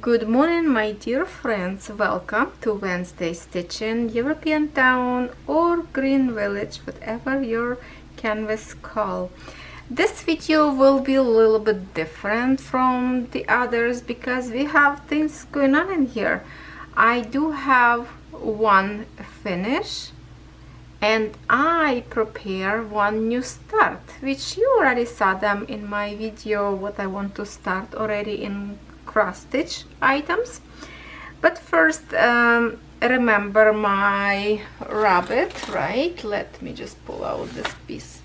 Good morning, my dear friends. Welcome to Wednesday Stitching, European Town or Green Village, whatever your canvas call. This video will be a little bit different from the others because we have things going on in here. I do have one finish and I prepare one new start, which you already saw them in my video what I want to start already in cross stitch items. But first, remember my rabbit, right? Let me just pull out this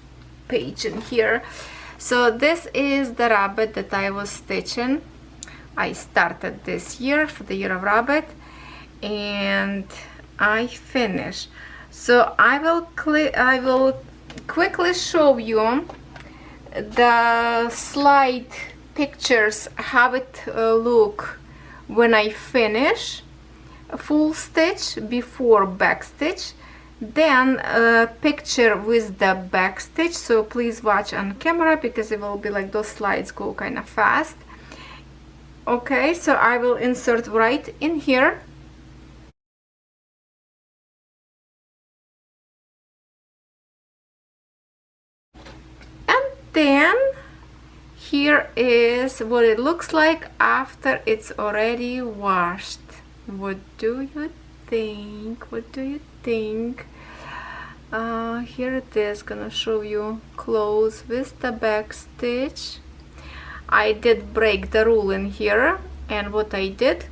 page in here. So this is the rabbit that I was stitching. I started this year for the year of rabbit and I finished. So I will quickly show you the slide pictures how it look when I finish a full stitch before back stitch, then a picture with the back stitch. So please watch on camera because it will be like those slides go kind of fast. Okay, so I will insert right in here. And then here is what it looks like after it's already washed. What do you think? What do you think? Here it is, gonna show you close with the back stitch. I did break the rule in here, and what I did,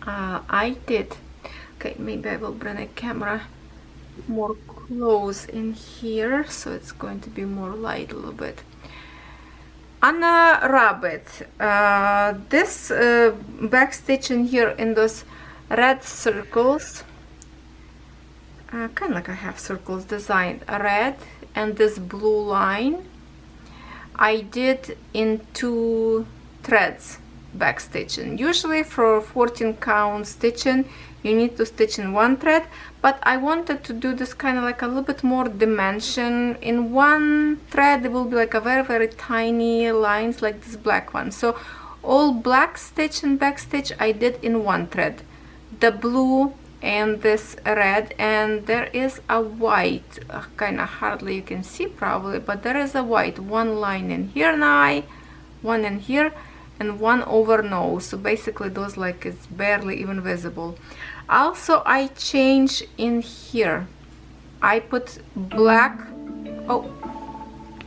okay, maybe I will bring a camera more close in here so it's going to be more light a little bit. On a rabbit, this back stitch in here in those red circles, kind of like I have circles designed, red and this blue line, I did in 2 threads back stitching. Usually for 14 count stitching you need to stitch in 1 thread, but I wanted to do this kind of like a little bit more dimension. In 1 thread it will be like a very tiny lines like this black one. So all black stitch and back stitch I did in 1 thread, the blue and this red, and there is a white, kind of hardly you can see probably, but there is a white, 1 line in here now, 1 in here, and 1 over nose. So basically those like it's barely even visible. Also I change in here, I put black. Oh,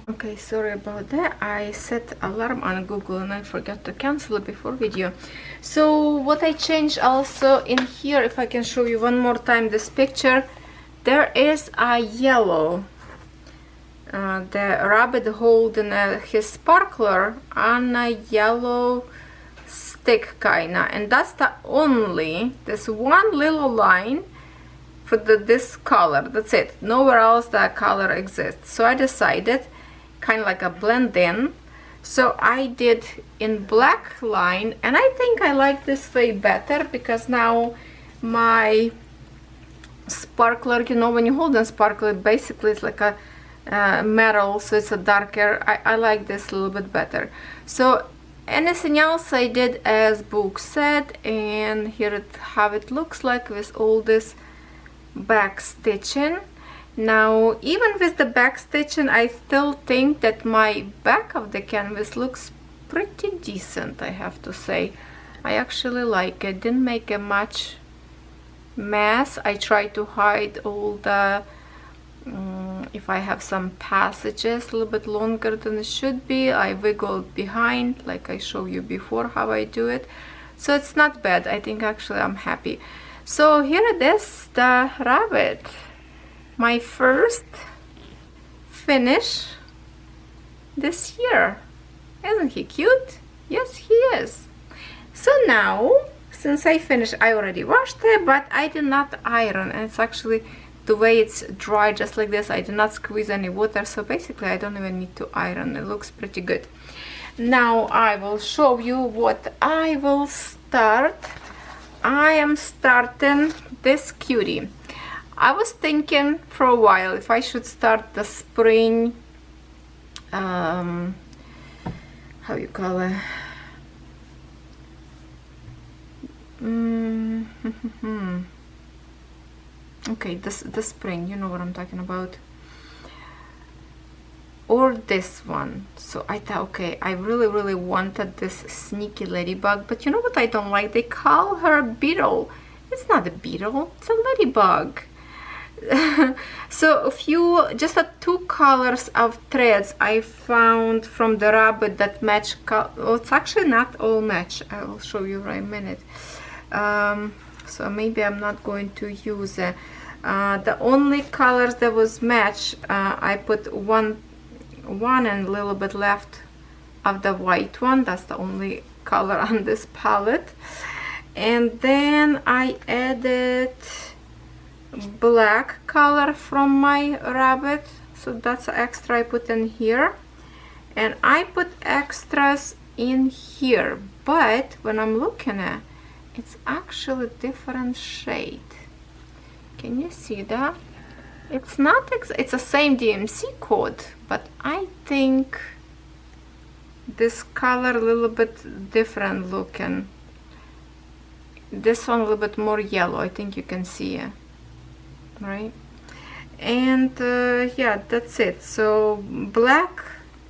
okay, sorry about that. I set alarm on Google and I forgot to cancel it before video. So what I changed also in here, if I can show you one more time this picture, there is a yellow, the rabbit holding his sparkler on a yellow stick kinda, and that's the only, this one little line for this color, that's it, nowhere else that color exists. So I decided kind of like a blend in, so I did in black line, and I think I like this way better because now my sparkler, you know, when you hold a sparkler basically it's like a metal, so it's a darker. I like this a little bit better. So anything else I did as book said, and here how it looks like with all this back stitching. Now even with the back stitching I still think that my back of the canvas looks pretty decent, I have to say. I actually like it, didn't make a much mess. I try to hide all the if I have some passages a little bit longer than it should be, I wiggle behind like I showed you before how I do it. So it's not bad. I think actually I'm happy. So here it is, the rabbit, my first finish this year. Isn't he cute? Yes, he is. So now, since I finished, I already washed it, but I did not iron, and it's actually the way it's dry just like this. I did not squeeze any water, so basically I don't even need to iron. It looks pretty good. Now I will show you what I will start. I am starting this cutie. I was thinking for a while if I should start the spring, how you call it, Okay, the spring, you know what I'm talking about. Or this one. So I thought, okay, I really wanted this sneaky ladybug, but you know what I don't like? They call her a beetle. It's not a beetle, it's a ladybug. So just two colors of threads I found from the rabbit that match. Oh, it's actually not all match. I will show you right in a minute. So maybe I'm not going to use it. The only colors that was match, I put one and a little bit left of the white one. That's the only color on this palette. And then I added black color from my rabbit, so that's extra I put in here, and I put extras in here, but when I'm looking at it's actually different shade. Can you see that? It's not it's the same DMC code, but I think this color a little bit different looking. This one a little bit more yellow, I think you can see it, right? And yeah, that's it. So black,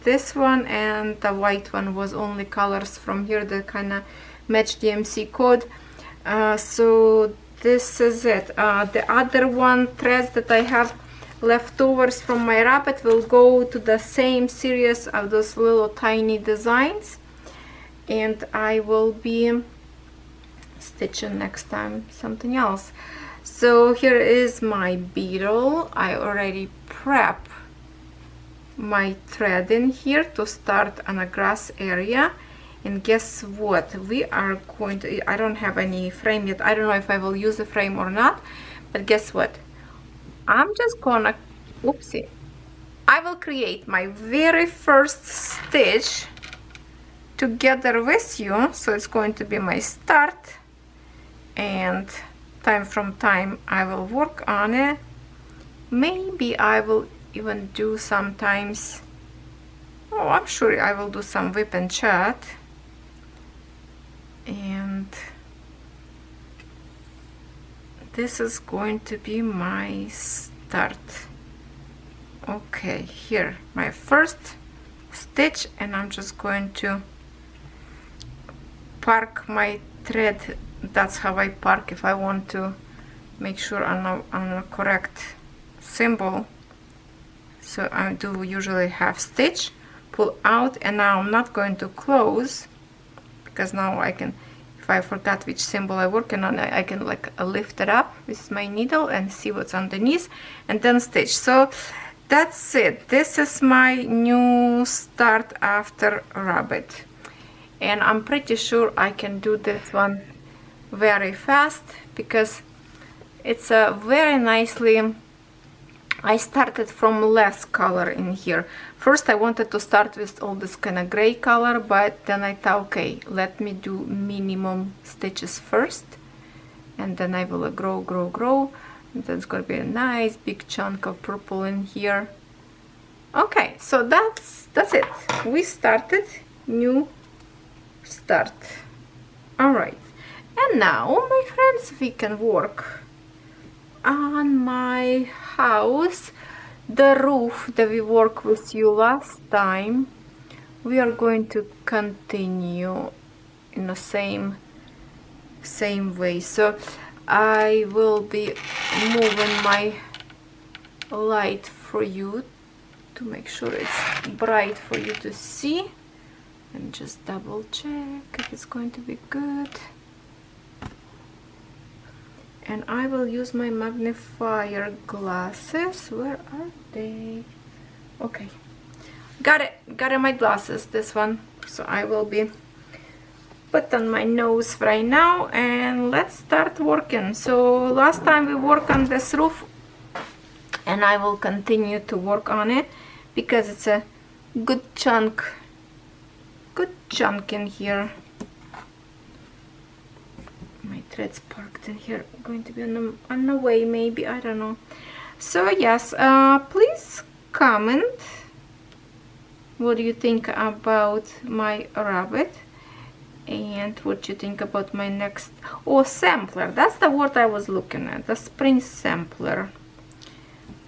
this one, and the white one was only colors from here that kind of match DMC code. So this is it. The other one threads that I have leftovers from my rabbit will go to the same series of those little tiny designs, and I will be stitching next time something else. So here is my beetle. I already prep my thread in here to start on a grass area, and guess what, we are going to, I don't have any frame yet. I don't know if I will use the frame or not, but guess what, I'm just gonna, oopsie, I will create my very first stitch together with you. So it's going to be my start, and time from time I will work on it. Maybe I will even do sometimes, oh, I'm sure I will do some whip and chat. And this is going to be my start. Okay, here my first stitch, and I'm just going to park my thread. That's how I park if I want to make sure on a correct symbol. So I do usually half stitch, pull out, and now I'm not going to close, because now I can, if I forgot which symbol I'm working on, I can like lift it up with my needle and see what's underneath, and then stitch. So that's it. This is my new start after rabbit, and I'm pretty sure I can do this one very fast because it's a very nicely, I started from less color in here. First I wanted to start with all this kind of gray color, but then I thought, okay, let me do minimum stitches first, and then I will grow, and there's gonna be a nice big chunk of purple in here. Okay, so that's it. We started new start. All right, and now my friends, we can work on my house, the roof that we worked with you last time. We are going to continue in the same way. So I will be moving my light for you to make sure it's bright for you to see, and just double check if it's going to be good. And I will use my magnifier glasses. Where are they? Okay, got it my glasses, this one. So I will be put on my nose right now, and let's start working. So last time we worked on this roof, and I will continue to work on it because it's a good chunk in here. My threads parked in here, going to be on the way, maybe, I don't know. So yes, please comment what do you think about my rabbit. And what you think about my next, oh, sampler, that's the word I was looking at, the spring sampler.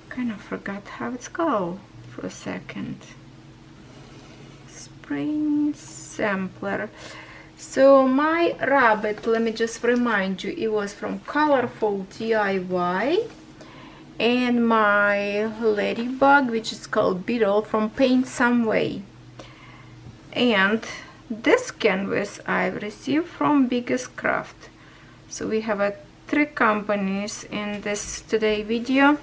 Kind of forgot how it's called for a second. Spring sampler. So my rabbit, let me just remind you, it was from Colorful DIY, and my ladybug, which is called Beetle, from Paint Some Way. And this canvas I've received from Biggest Craft. So we have 3 companies in this today video.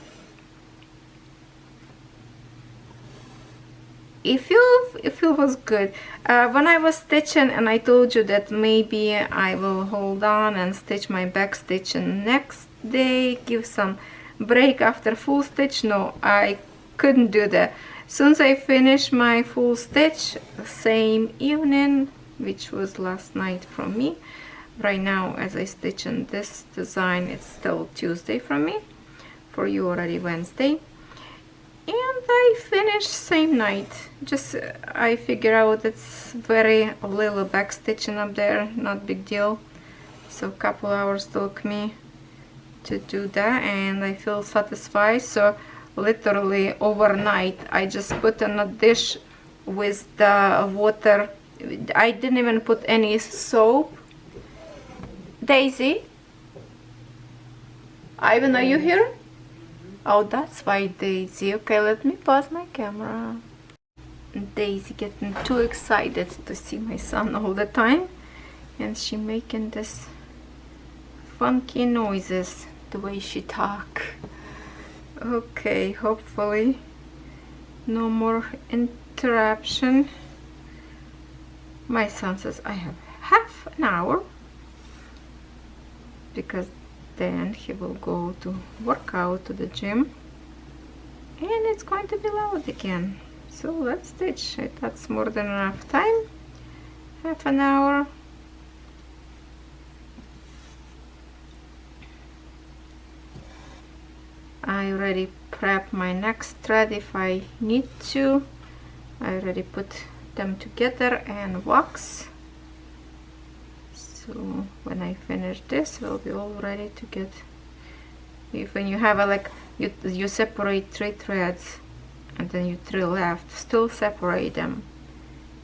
It was good. When I was stitching, and I told you that maybe I will hold on and stitch my back stitch and next day give some break after full stitch. No, I couldn't do that. Since I finished my full stitch same evening, which was last night from me, right now as I stitch in this design, it's still Tuesday from me, for you already Wednesday. And I finished same night. Just I figure out it's very little back stitching up there, not big deal. So a couple hours took me to do that, and I feel satisfied. So literally overnight I just put in a dish with the water. I didn't even put any soap. Daisy, Ivan, are you here? Oh, that's why, Daisy. Okay, let me pause my camera. Daisy getting too excited to see my son all the time, and she making this funky noises the way she talk. Okay, hopefully no more interruption. My son says I have half an hour, because then he will go to work out to the gym, and it's going to be loud again. So let's stitch. That's more than enough time, half an hour. I already prep my next thread if I need to. I already put them together and wax. So when I finish this, we'll be all ready to get. If when you have a like you separate 3 threads and then you 3 left, still separate them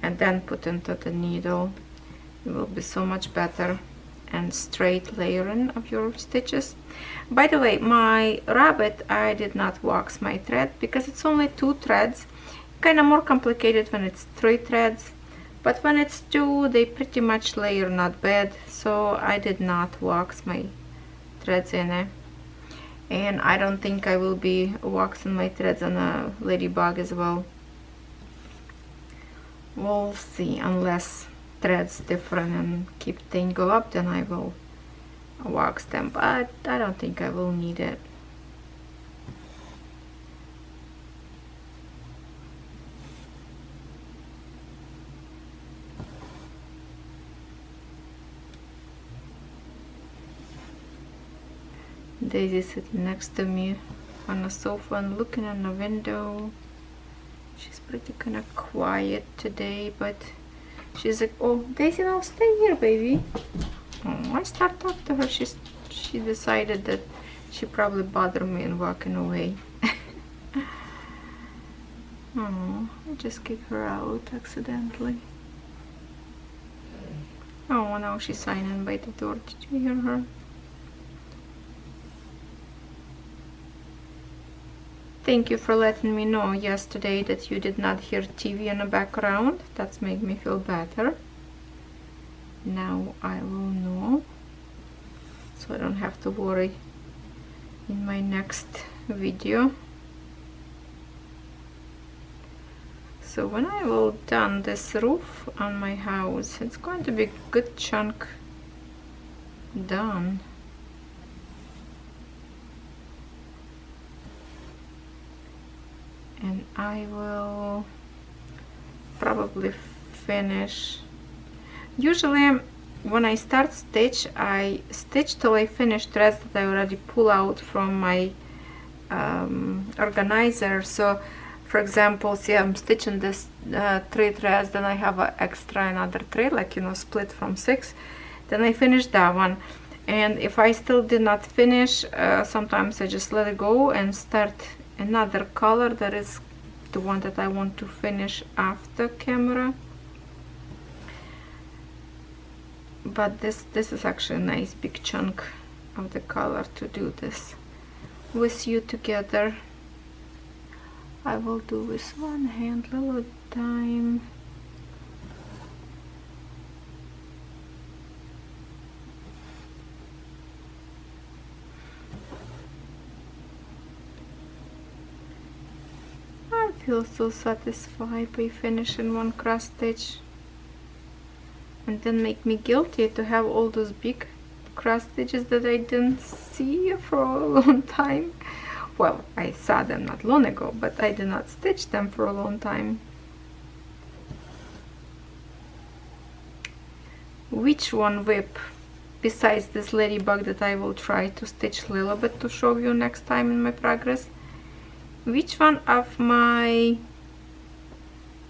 and then put into the needle. It will be so much better, and straight layering of your stitches. By the way, my rabbit, I did not wax my thread because it's only 2 threads. Kind of more complicated when it's 3 threads, but when it's 2, they pretty much layer not bad. So I did not wax my threads in it, and I don't think I will be waxing my threads on a ladybug as well. We'll see, unless threads different and keep tangle up, then I will wax them, but I don't think I will need it. Daisy sitting next to me on the sofa and looking in the window. She's pretty kind of quiet today, but she's like, oh, Daisy, now stay here, baby. Oh, I start talking to her. She decided that she probably bothered me and walking away. Oh, I just kicked her out accidentally. Oh, now she's signing by the door. Did you hear her? Thank you for letting me know yesterday that you did not hear TV in the background. That's made me feel better. Now I will know, so I don't have to worry in my next video. So when I will done this roof on my house, it's going to be a good chunk done. And I will probably finish. Usually when I start stitch, I stitch till I finish threads that I already pull out from my organizer. So For example, see, I'm stitching this 3 threads, then I have an extra another 3, like, you know, split from 6. Then I finish that one, and if I still did not finish, sometimes I just let it go and start another color that is the one that I want to finish after camera. But this is actually a nice big chunk of the color to do this with you together. I will do with one hand, little time. I feel so satisfied by finishing one cross stitch, and then make me guilty to have all those big cross stitches that I didn't see for a long time. Well, I saw them not long ago, but I did not stitch them for a long time. Which one whip, besides this ladybug that I will try to stitch a little bit to show you next time in my progress, which one of my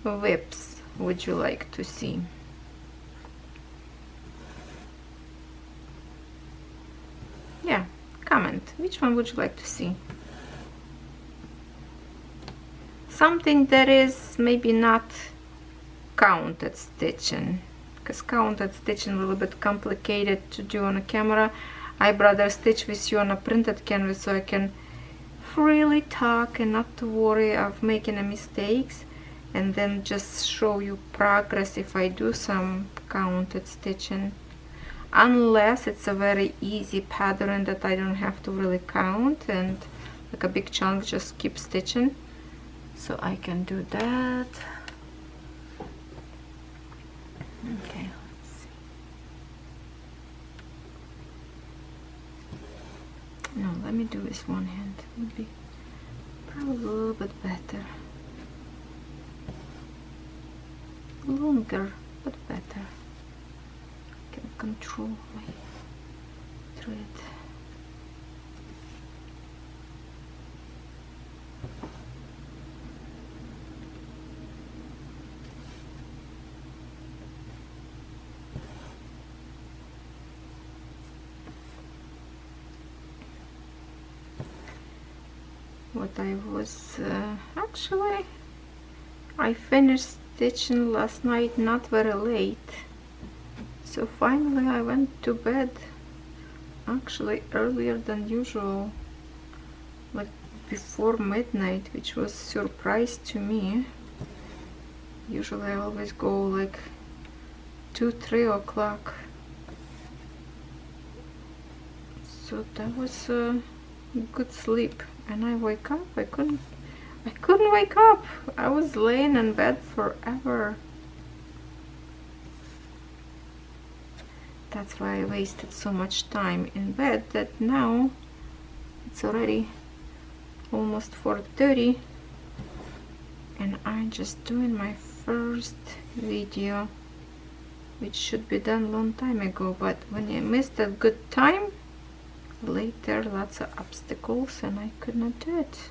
whips would you like to see? Yeah, comment. Which one would you like to see? Something that is maybe not counted stitching, because counted stitching a little bit complicated to do on a camera. I'd rather stitch with you on a printed canvas so I can freely talk and not to worry of making a mistakes, and then just show you progress if I do some counted stitching, unless it's a very easy pattern that I don't have to really count and like a big chunk, just keep stitching. So I can do that. Okay, let's see. No, let me do this one hand. It would be probably a little bit better. Longer, but better. I can control my thread. What I was actually, I finished stitching last night not very late, so finally I went to bed actually earlier than usual, like before midnight, which was a surprise to me. Usually I always go like 2-3 o'clock, so that was a good sleep. And I wake up, I couldn't wake up. I was laying in bed forever. That's why I wasted so much time in bed that now it's already almost 4:30 and I'm just doing my first video, which should be done long time ago, but when I missed a good time later, lots of obstacles, and I could not do it.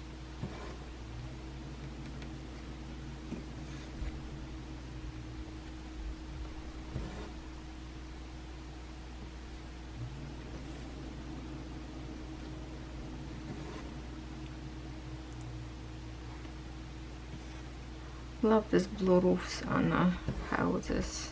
Love this blue roofs on houses.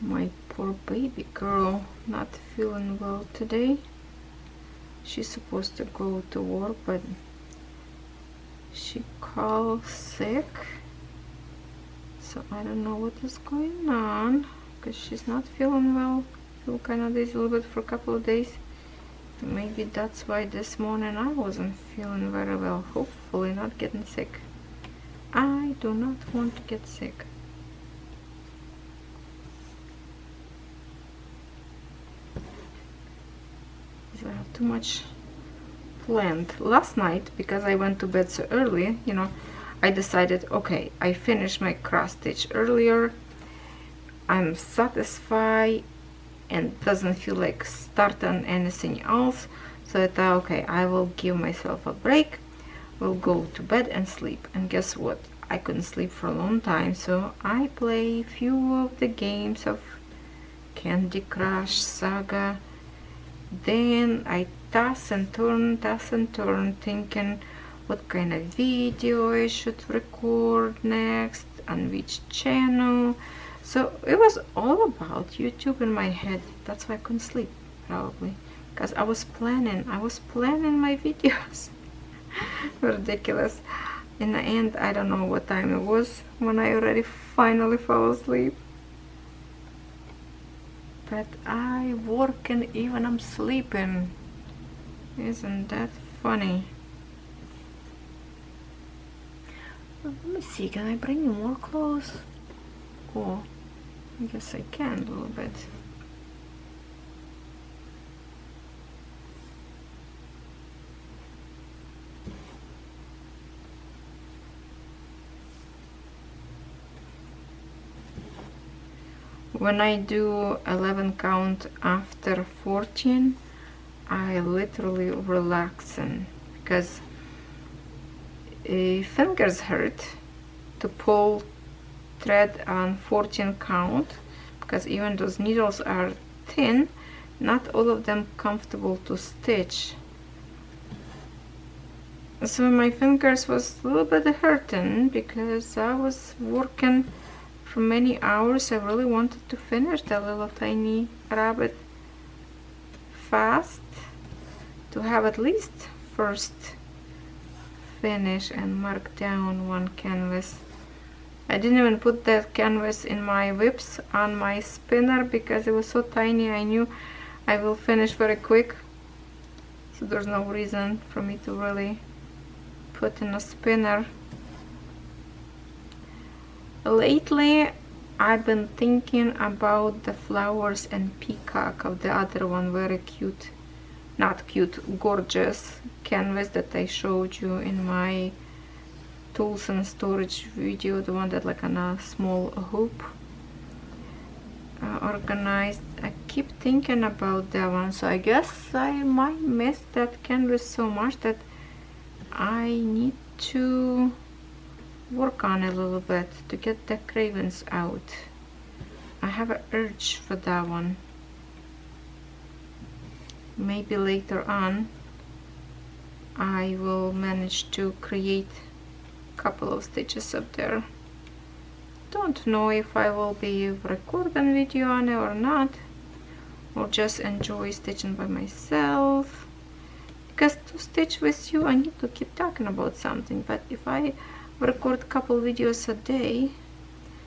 My poor baby girl not feeling well today. She's supposed to go to work, but she called sick, so I don't know what is going on, because she's not feeling well. Feel kind of dizzy a little bit for a couple of days. Maybe that's why this morning I wasn't feeling very well. Hopefully not getting sick. I do not want to get sick. I have too much planned last night because I went to bed so early. You know, I decided, okay, I finished my cross stitch earlier, I'm satisfied and doesn't feel like starting anything else, so I thought, okay, I will give myself a break, will go to bed and sleep. And guess what, I couldn't sleep for a long time, so I play a few of the games of Candy Crush Saga. Then I toss and turn, thinking what kind of video I should record next, on which channel. So it was all about YouTube in my head. That's why I couldn't sleep, probably, because I was planning my videos. Ridiculous. In the end, I don't know what time it was when I already finally fell asleep. But I work and even I'm sleeping. Isn't that funny? Let me see, can I bring you more clothes? Oh, I guess I can a little bit. When I do 11 count after 14, I literally relaxing, because fingers hurt to pull thread on 14 count, because even those needles are thin, not all of them comfortable to stitch. So my fingers was a little bit hurting because I was working for many hours. I really wanted to finish that little tiny rabbit fast, to have at least first finish and mark down one canvas. I didn't even put that canvas in my whips on my spinner because it was so tiny. I knew I will finish very quick, so there's no reason for me to really put in a spinner. Lately I've been thinking about the flowers and peacock of the other one, very cute, not cute, gorgeous canvas that I showed you in my tools and storage video, the one that like on a small hoop organized. I keep thinking about that one, so I guess I might miss that canvas so much that I need to work on it a little bit to get the cravings out. I have an urge for that one. Maybe later on I will manage to create a couple of stitches up there. Don't know if I will be recording video on it or not, or just enjoy stitching by myself, because to stitch with you I need to keep talking about something. But if I record a couple videos a day,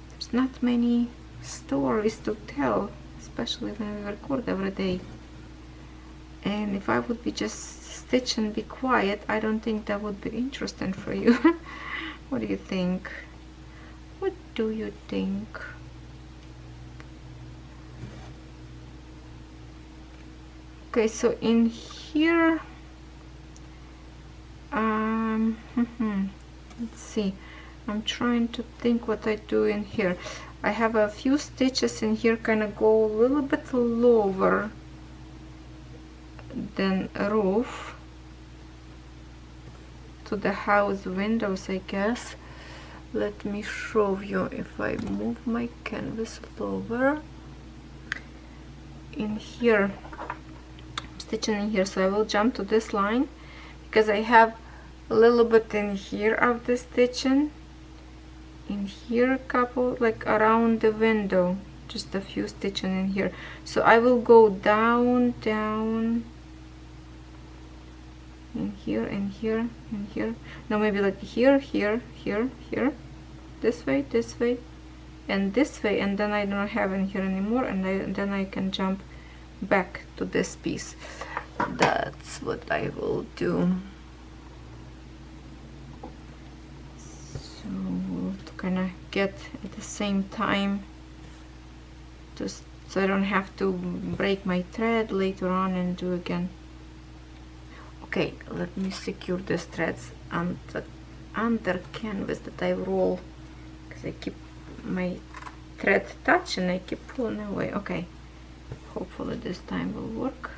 there's not many stories to tell, especially when we record every day. And if I would be just stitch and be quiet, I don't think that would be interesting for you. What do you think? What do you think? Okay, so in here, let's see, I'm trying to think what I do in here. I have a few stitches in here, kind of go a little bit lower than a roof to the house windows, I guess. Let me show you. If I move my canvas lower in here, I'm stitching in here, so I will jump to this line because I have a little bit in here of the stitching, in here a couple, like around the window, just a few stitching in here. So I will go down in here and here and here. No, maybe like here, this way and this way, and then I don't have in here anymore, and then I can jump back to this piece. That's what I will do. So to kind of get at the same time, just so I don't have to break my thread later on and do again. Okay, let me secure these threads on the under canvas that I roll, because I keep my thread touch and I keep pulling away. Okay, hopefully this time will work.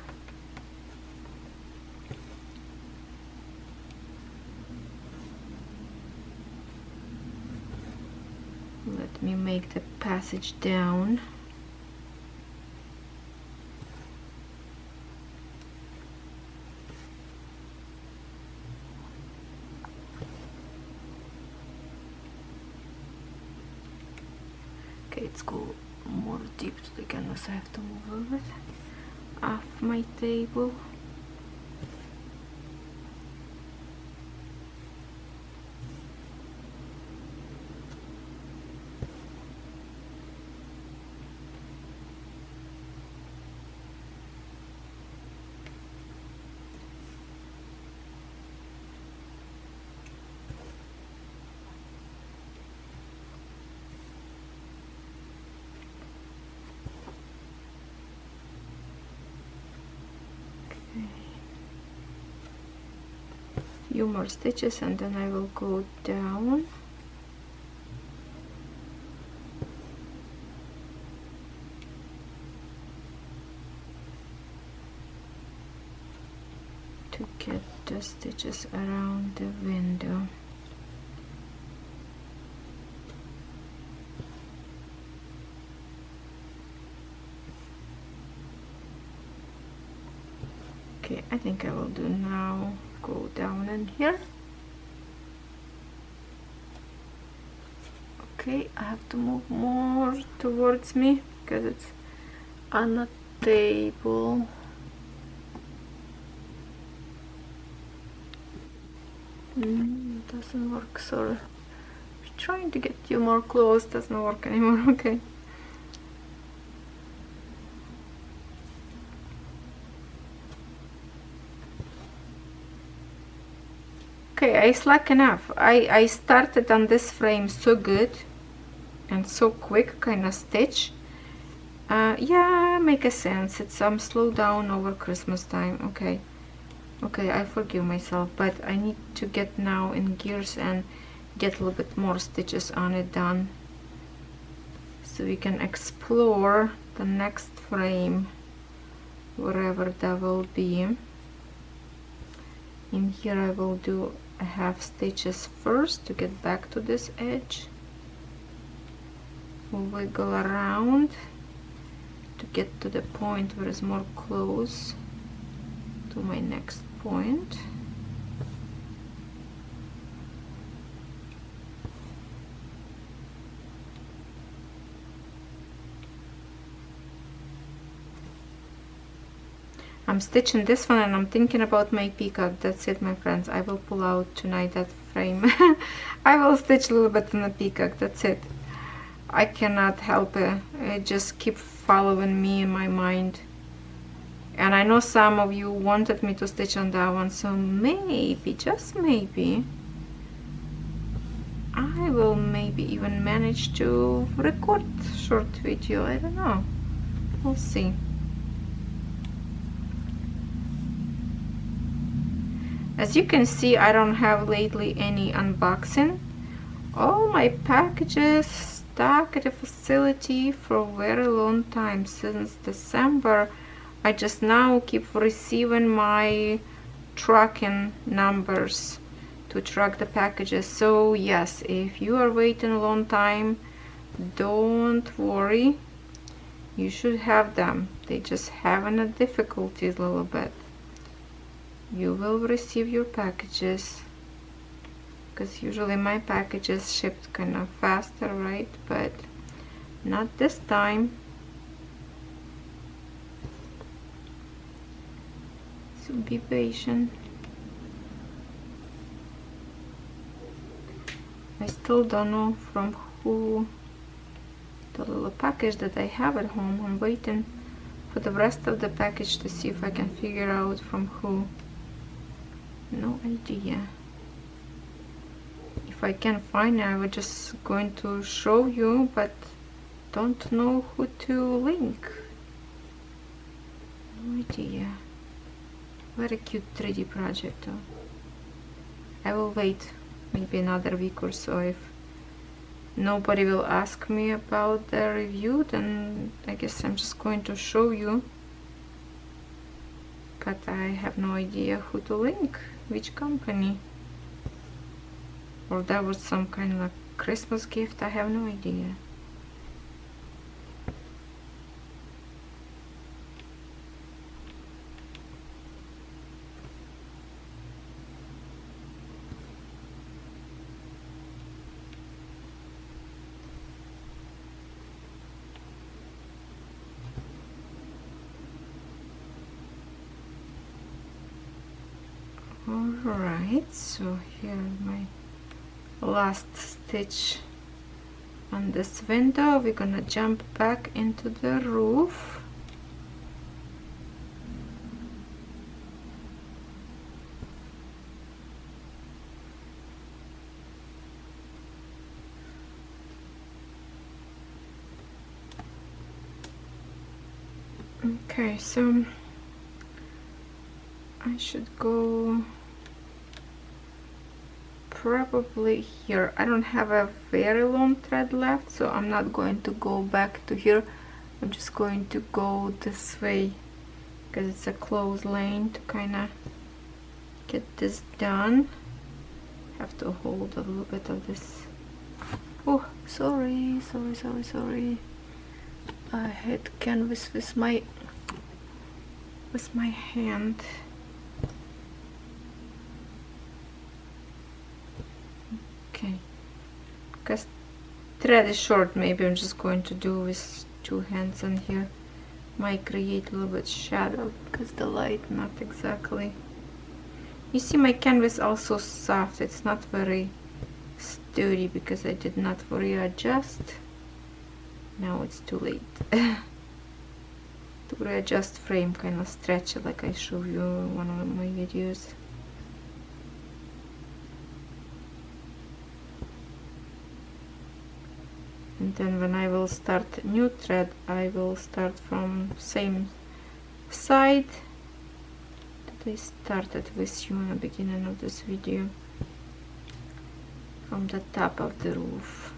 Let me make the passage down. Okay, let's go more deep to the canvas. I have to move a little bit off my table. Few more stitches and then I will go down. To get the stitches around the window. Okay, I think I will do now. Go down in here. Okay, I have to move more towards me because it's on a table. Doesn't work, sorry. Trying to get you more close, doesn't work anymore. Okay. Okay, I slacken off. I started on this frame so good and so quick kind of stitch. Yeah, make a sense. It's some slow down over Christmas time. Okay, okay, I forgive myself, but I need to get now in gears and get a little bit more stitches on it done, so we can explore the next frame, wherever that will be. In here I will do a half stitches first to get back to this edge, wiggle around to get to the point where it's more close to my next point. I'm stitching this one and I'm thinking about my peacock. That's it, my friends. I will pull out tonight that frame. I will stitch a little bit on the peacock. That's it. I cannot help it. It just keeps following me in my mind. And I know some of you wanted me to stitch on that one, so maybe, just maybe, I will maybe even manage to record a short video. I don't know. We'll see. As you can see, I don't have lately any unboxing. All my packages stuck at the facility for a very long time, since December. I just now keep receiving my tracking numbers to track the packages. So yes, if you are waiting a long time, don't worry, you should have them. They just having a difficulties a little bit. You will receive your packages, because usually my packages shipped kind of faster, right? But not this time. So be patient. I still don't know from who the little package that I have at home. I'm waiting for the rest of the package to see if I can figure out from who. No idea. If I can find it, I was just going to show you, but don't know who to link. No idea. Very cute 3D project though. I will wait maybe another week or so. If nobody will ask me about the review, then I guess I'm just going to show you, but I have no idea who to link, which company, or that was some kind of Christmas gift. I have no idea. Alright, so here my last stitch on this window. We're gonna jump back into the roof. Okay, so I should go probably here. I don't have a very long thread left, so I'm not going to go back to here. I'm just going to go this way because it's a close lane to kind of get this done. Have to hold a little bit of this. Oh, sorry. I hit canvas with my hand. Okay, because thread is short, maybe I'm just going to do with two hands in here. Might create a little bit shadow because the light not exactly. You see my canvas also soft, it's not very sturdy because I did not readjust. Now it's too late. To readjust frame, kind of stretch it like I show you in one of my videos. And then when I will start new thread, I will start from same side that I started with you in the beginning of this video, from the top of the roof.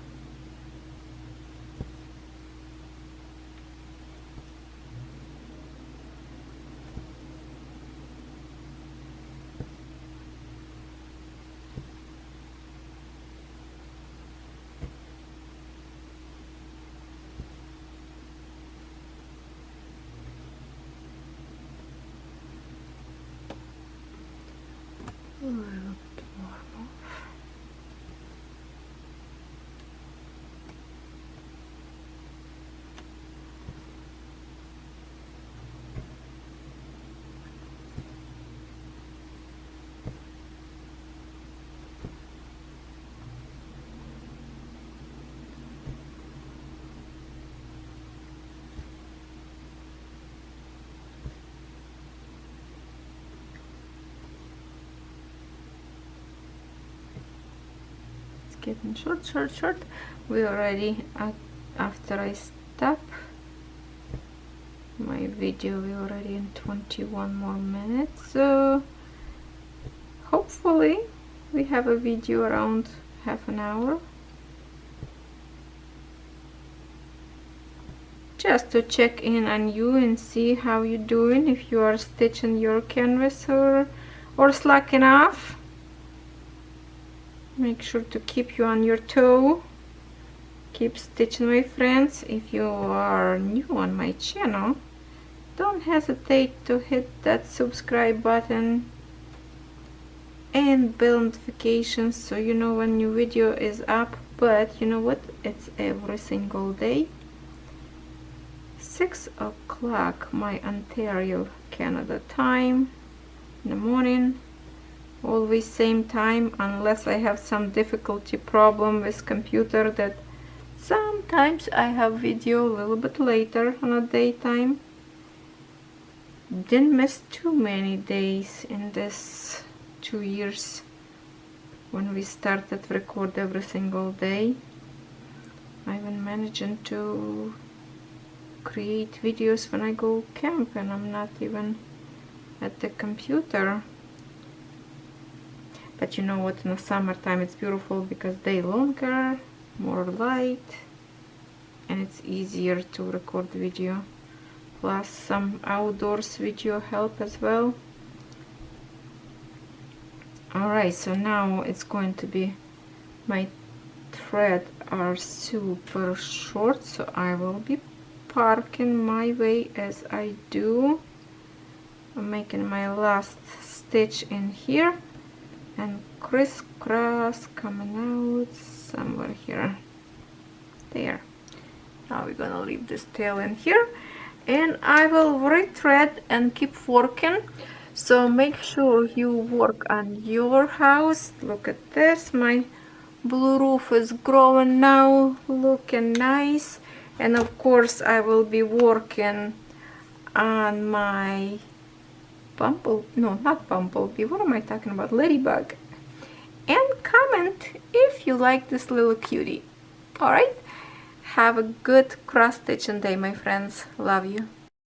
A little bit more off. Getting short. We already after I stop my video, we already in 21 more minutes, so hopefully we have a video around half an hour, just to check in on you and see how you're doing, if you are stitching your canvas or slacking off. Make sure to keep you on your toe. Keep stitching, my friends. If you are new on my channel, don't hesitate to hit that subscribe button and bell notifications so you know when new video is up. But you know what, it's every single day, 6 o'clock my Ontario, Canada time in the morning. Always same time, unless I have some difficulty problem with computer, that sometimes I have video a little bit later on a daytime. Didn't miss too many days in this 2 years when we started record every single day. I've been managing to create videos when I go camp and I'm not even at the computer. But you know what, in the summertime it's beautiful because day longer, more light, and it's easier to record video. Plus some outdoors video help as well. Alright, so now it's going to be, my thread are super short, so I will be parking my way as I do. I'm making my last stitch in here and crisscross coming out somewhere here. There. Now we're gonna leave this tail in here, and I will retread and keep working. So make sure you work on your house. Look at this, my blue roof is growing now, looking nice. And of course I will be working on my not bumblebee, what am I talking about, ladybug. And comment if you like this little cutie. Alright, have a good cross stitching day, my friends. Love you.